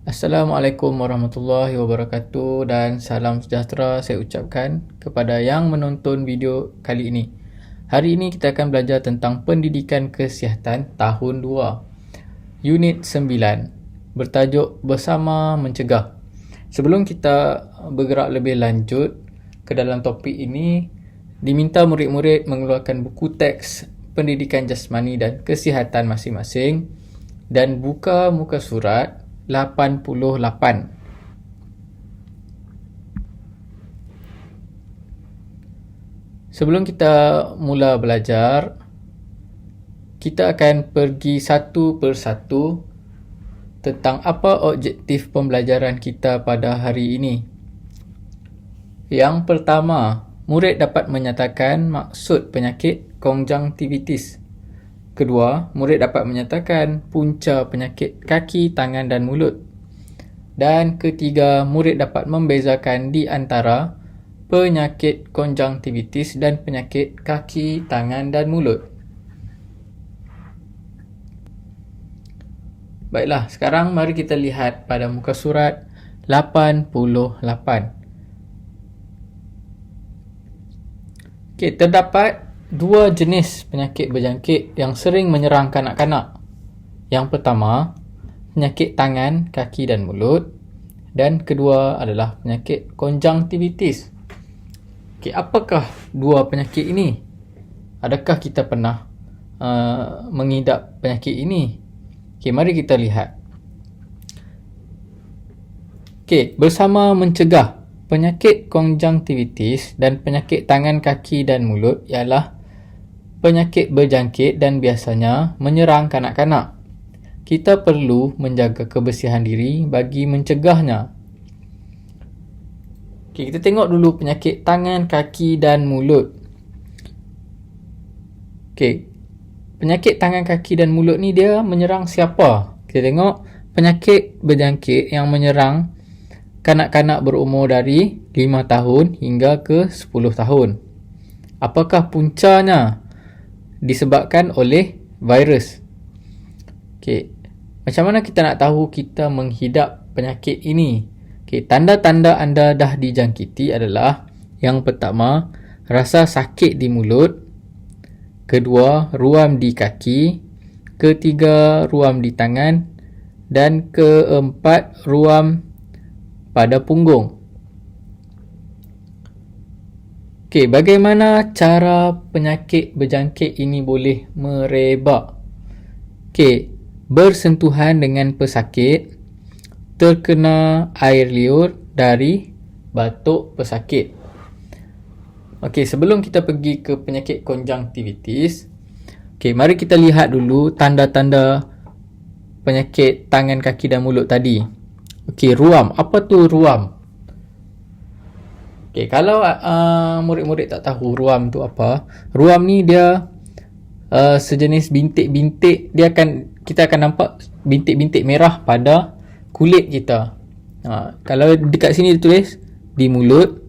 Assalamualaikum warahmatullahi wabarakatuh dan salam sejahtera saya ucapkan kepada yang menonton video kali ini. Hari ini kita akan belajar tentang pendidikan kesihatan tahun 2, unit 9, bertajuk Bersama Mencegah. Sebelum kita bergerak lebih lanjut ke dalam topik ini, diminta murid-murid mengeluarkan buku teks pendidikan jasmani dan kesihatan masing-masing dan buka muka surat 88. Sebelum kita mula belajar, kita akan pergi satu persatu tentang apa objektif pembelajaran kita pada hari ini. Yang pertama, murid dapat menyatakan maksud penyakit konjungtivitis. Kedua, murid dapat menyatakan punca penyakit kaki, tangan dan mulut. Dan ketiga, murid dapat membezakan di antara penyakit konjungtivitis dan penyakit kaki, tangan dan mulut. Baiklah, sekarang mari kita lihat pada muka surat 88. Okey, terdapat dua jenis penyakit berjangkit yang sering menyerang kanak-kanak. Yang pertama, penyakit tangan, kaki dan mulut, dan kedua adalah penyakit konjungtivitis. Okey, apakah dua penyakit ini? Adakah kita pernah mengidap penyakit ini? Okey, mari kita lihat. Okey, bersama mencegah penyakit konjungtivitis dan penyakit tangan, kaki dan mulut ialah penyakit berjangkit dan biasanya menyerang kanak-kanak. Kita perlu menjaga kebersihan diri bagi mencegahnya. Okay, kita tengok dulu penyakit tangan, kaki dan mulut. Okay, penyakit tangan, kaki dan mulut ni dia menyerang siapa? Kita tengok penyakit berjangkit yang menyerang kanak-kanak berumur dari 5 tahun hingga ke 10 tahun. Apakah puncanya? Disebabkan oleh virus. Okey, macam mana kita nak tahu kita menghidap penyakit ini? Okey, tanda-tanda anda dah dijangkiti adalah yang pertama, rasa sakit di mulut. Kedua, ruam di kaki. Ketiga, ruam di tangan. Dan keempat, ruam pada punggung. Okey, bagaimana cara penyakit berjangkit ini boleh merebak? Okey, bersentuhan dengan pesakit, terkena air liur dari batuk pesakit. Okey, sebelum kita pergi ke penyakit konjungtivitis, okey, mari kita lihat dulu tanda-tanda penyakit tangan, kaki dan mulut tadi. Okey, ruam. Apa tu ruam? Okey, kalau murid-murid tak tahu ruam tu apa, ruam ni dia sejenis bintik-bintik. Kita akan nampak bintik-bintik merah pada kulit kita. Kalau dekat sini ditulis di mulut,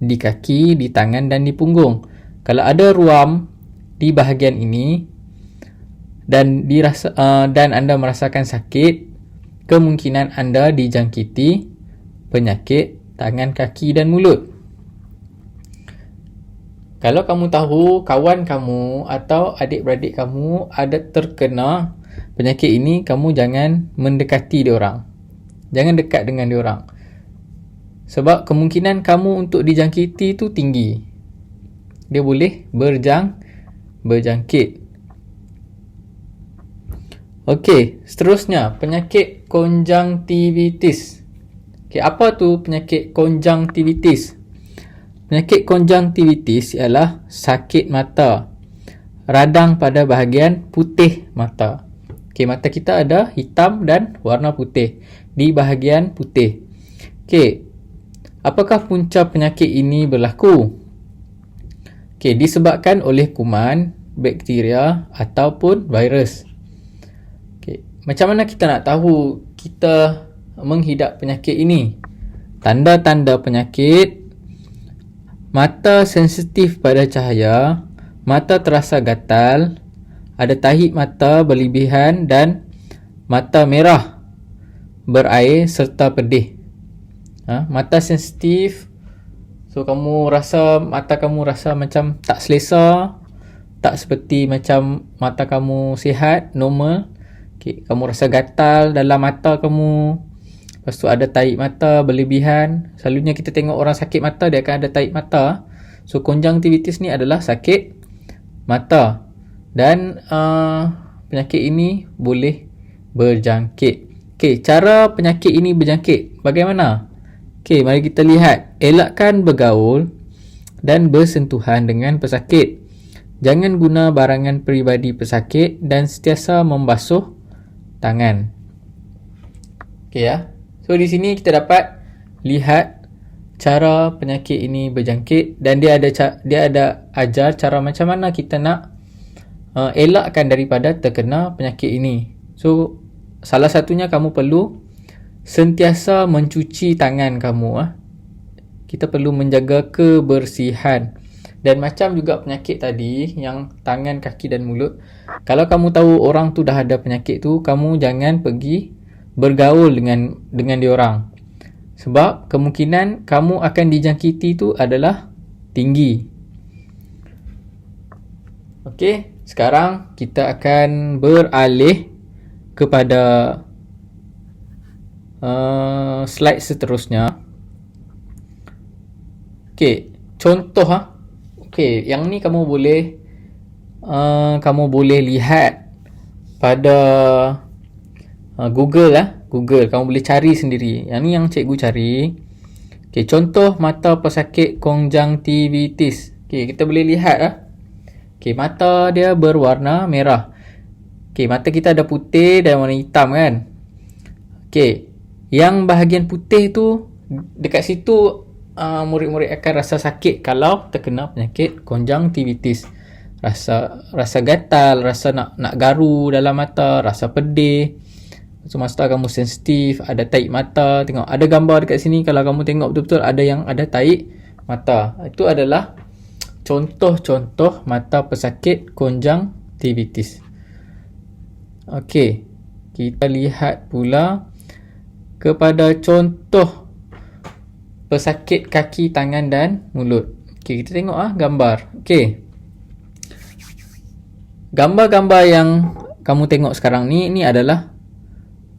di kaki, di tangan dan di punggung. Kalau ada ruam di bahagian ini dan anda merasakan sakit, kemungkinan anda dijangkiti penyakit tangan, kaki dan mulut. Kalau kamu tahu kawan kamu atau adik-beradik kamu ada terkena penyakit ini, kamu jangan mendekati diorang. Jangan dekat dengan diorang. Sebab kemungkinan kamu untuk dijangkiti tu tinggi. Dia boleh berjangkit. Okey, seterusnya penyakit konjungtivitis. Okey, apa tu penyakit konjungtivitis? Penyakit konjungtivitis ialah sakit mata, radang pada bahagian putih mata. Okey, mata kita ada hitam dan warna putih di bahagian putih. Okey, apakah punca penyakit ini berlaku? Okey, disebabkan oleh kuman, bakteria ataupun virus. Okey, macam mana kita nak tahu kita menghidap penyakit ini? Tanda-tanda penyakit: mata sensitif pada cahaya, mata terasa gatal, ada tahip mata berlebihan dan mata merah berair serta pedih. Mata sensitif, so mata kamu rasa macam tak selesa, tak seperti macam mata kamu sihat, normal. Okay, kamu rasa gatal dalam mata kamu. Lepas tu ada tarik mata berlebihan. Selalunya kita tengok orang sakit mata, dia akan ada tarik mata. So konjungtivitis ni adalah sakit mata. Dan penyakit ini boleh berjangkit. Okay, cara penyakit ini berjangkit bagaimana? Okay, mari kita lihat. Elakkan bergaul dan bersentuhan dengan pesakit. Jangan guna barangan peribadi pesakit dan sentiasa membasuh tangan. Okay ya. So di sini kita dapat lihat cara penyakit ini berjangkit dan dia ada ajar cara macam mana kita nak elakkan daripada terkena penyakit ini. So salah satunya kamu perlu sentiasa mencuci tangan kamu. Kita perlu menjaga kebersihan. Dan macam juga penyakit tadi yang tangan, kaki dan mulut, kalau kamu tahu orang tu dah ada penyakit tu, kamu jangan pergi bergaul dengan diorang. Sebab kemungkinan kamu akan dijangkiti tu adalah tinggi. Okey, sekarang kita akan beralih kepada slide seterusnya. Okey, contoh okey, yang ni kamu boleh lihat pada Google Google, kamu boleh cari sendiri. Yang ni yang cikgu cari. Okey, contoh mata pesakit konjungtivitis. Okey, kita boleh lihat Okey, mata dia berwarna merah. Okey, mata kita ada putih dan warna hitam kan. Okey, yang bahagian putih tu, dekat situ murid-murid akan rasa sakit kalau terkena penyakit konjungtivitis. Rasa gatal, rasa nak garu dalam mata, rasa pedih. So mata kamu sensitif, ada tarik mata. Tengok ada gambar dekat sini, kalau kamu tengok betul-betul ada yang ada tarik mata. Itu adalah contoh-contoh mata pesakit konjungtivitis. Okey, kita lihat pula kepada contoh pesakit kaki, tangan dan mulut. Okey, kita tengok gambar. Okey. Gambar-gambar yang kamu tengok sekarang ni adalah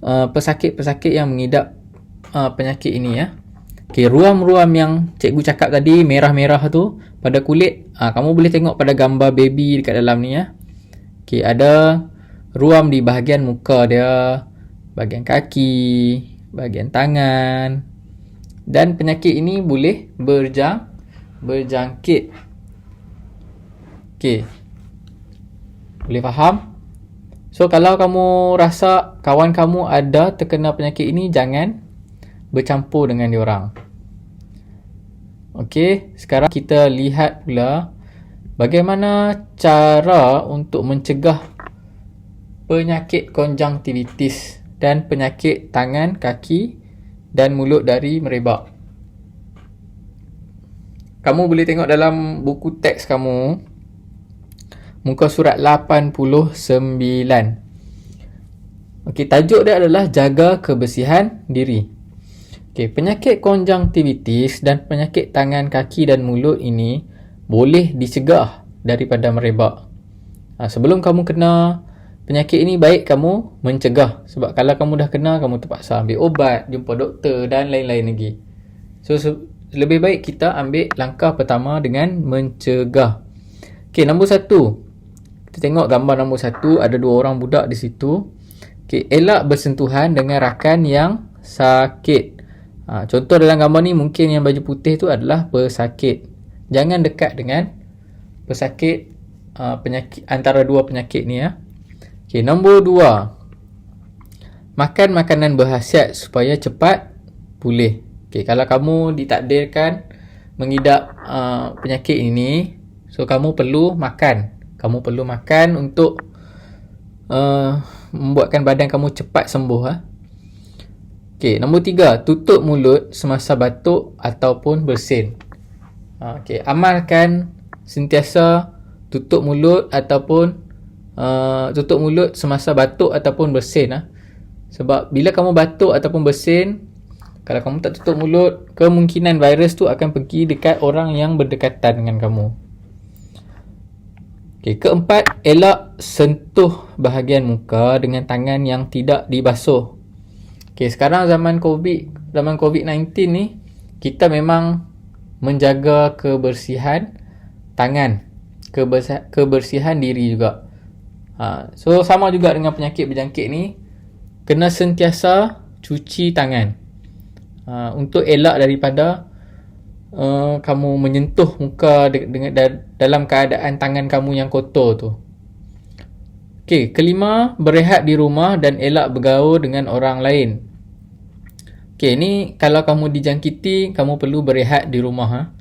pesakit-pesakit yang mengidap penyakit ini Okey, ruam-ruam yang cikgu cakap tadi merah-merah tu pada kulit, kamu boleh tengok pada gambar baby dekat dalam ni Okey, ada ruam di bahagian muka dia, bahagian kaki, bahagian tangan. Dan penyakit ini boleh berjangkit. Okey. Boleh faham? So kalau kamu rasa kawan kamu ada terkena penyakit ini, jangan bercampur dengan diorang. Okey, sekarang kita lihat pula bagaimana cara untuk mencegah penyakit konjungtivitis dan penyakit tangan, kaki dan mulut dari merebak. Kamu boleh tengok dalam buku teks kamu, muka surat 89. Okey, tajuk dia adalah jaga kebersihan diri. Okey, penyakit konjungtivitis dan penyakit tangan, kaki dan mulut ini boleh dicegah daripada merebak. Sebelum kamu kena penyakit ini, baik kamu mencegah. Sebab kalau kamu dah kena, kamu terpaksa ambil ubat, jumpa doktor dan lain-lain lagi. So lebih baik kita ambil langkah pertama dengan mencegah. Okey, nombor 1. Kita tengok gambar nombor 1, ada 2 orang budak di situ. Okey, elak bersentuhan dengan rakan yang sakit. Contoh dalam gambar ni, mungkin yang baju putih tu adalah pesakit. Jangan dekat dengan pesakit, penyakit antara dua penyakit ni Okey, nombor 2. Makan makanan berkhasiat supaya cepat pulih. Okey, kalau kamu ditakdirkan mengidap penyakit ini, so kamu perlu makan. Kamu perlu makan untuk membuatkan badan kamu cepat sembuh Okey, nombor 3. Tutup mulut semasa batuk ataupun bersin. Okey, amalkan sentiasa tutup mulut ataupun tutup mulut semasa batuk ataupun bersin Sebab bila kamu batuk ataupun bersin, kalau kamu tak tutup mulut, kemungkinan virus tu akan pergi dekat orang yang berdekatan dengan kamu. Okay, keempat, elak sentuh bahagian muka dengan tangan yang tidak dibasuh. Okay, sekarang zaman COVID-19 ni, kita memang menjaga kebersihan tangan, kebersihan diri juga. So sama juga dengan penyakit berjangkit ni, kena sentiasa cuci tangan untuk elak daripada kamu menyentuh muka dengan dalam keadaan tangan kamu yang kotor tu. Okey, kelima, berehat di rumah dan elak bergaul dengan orang lain. Okey, ni kalau kamu dijangkiti, kamu perlu berehat di rumah.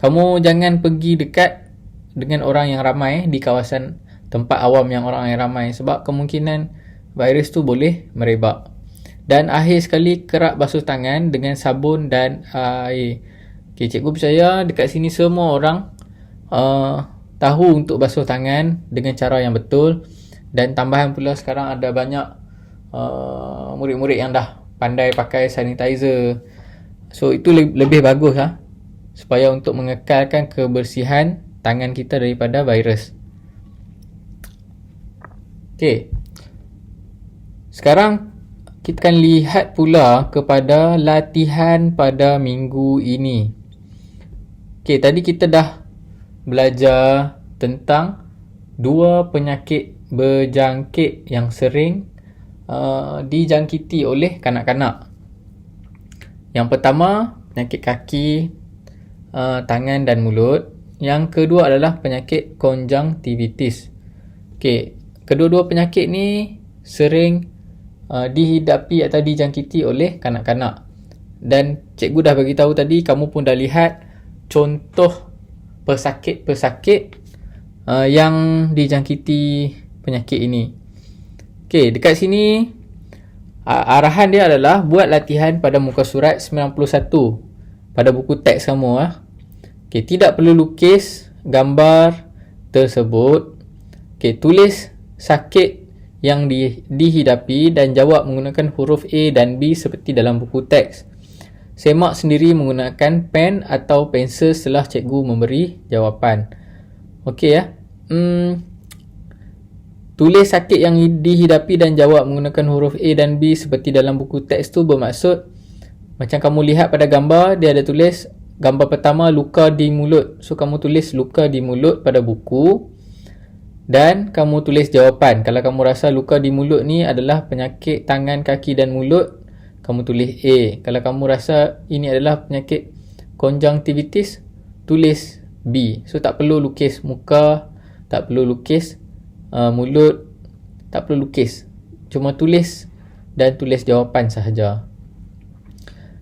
Kamu jangan pergi dekat dengan orang yang ramai di kawasan tempat awam yang orang yang ramai, sebab kemungkinan virus tu boleh merebak. Dan akhir sekali, kerap basuh tangan dengan sabun dan air. Okay, cikgu percaya dekat sini semua orang tahu untuk basuh tangan dengan cara yang betul. Dan tambahan pula sekarang ada banyak murid-murid yang dah pandai pakai sanitizer. So itu lebih bagus supaya untuk mengekalkan kebersihan tangan kita daripada virus. Okay, sekarang kita akan lihat pula kepada latihan pada minggu ini. Okay, tadi kita dah belajar tentang dua penyakit berjangkit yang sering dijangkiti oleh kanak-kanak. Yang pertama, penyakit kaki, tangan dan mulut. Yang kedua adalah penyakit konjungtivitis. Okay, kedua-dua penyakit ni sering dihidapi atau dijangkiti oleh kanak-kanak. Dan cikgu dah bagi tahu tadi, kamu pun dah lihat contoh pesakit-pesakit yang dijangkiti penyakit ini. Okey, dekat sini arahan dia adalah buat latihan pada muka surat 91 pada buku teks kamu. Okey, tidak perlu lukis gambar tersebut. Okey, tulis sakit yang dihidapi dan jawab menggunakan huruf A dan B seperti dalam buku teks. Semak sendiri menggunakan pen atau pensel setelah cikgu memberi jawapan. Okey tulis sakit yang dihidapi dan jawab menggunakan huruf A dan B seperti dalam buku teks tu bermaksud macam kamu lihat pada gambar, dia ada tulis gambar pertama luka di mulut. So kamu tulis luka di mulut pada buku dan kamu tulis jawapan. Kalau kamu rasa luka di mulut ni adalah penyakit tangan, kaki dan mulut, kamu tulis A. Kalau kamu rasa ini adalah penyakit konjungtivitis, tulis B. So tak perlu lukis muka, tak perlu lukis mulut, tak perlu lukis. Cuma tulis dan tulis jawapan sahaja.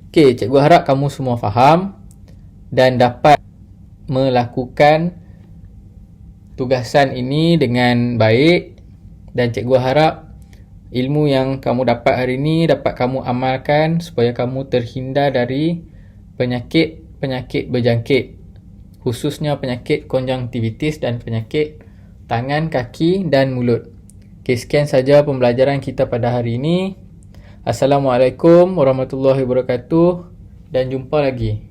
Okey, cikgu harap kamu semua faham dan dapat melakukan tugasan ini dengan baik. Dan cikgu harap ilmu yang kamu dapat hari ini dapat kamu amalkan supaya kamu terhindar dari penyakit-penyakit berjangkit, khususnya penyakit konjungtivitis dan penyakit tangan, kaki dan mulut. Okay, sekian saja pembelajaran kita pada hari ini. Assalamualaikum warahmatullahi wabarakatuh dan jumpa lagi.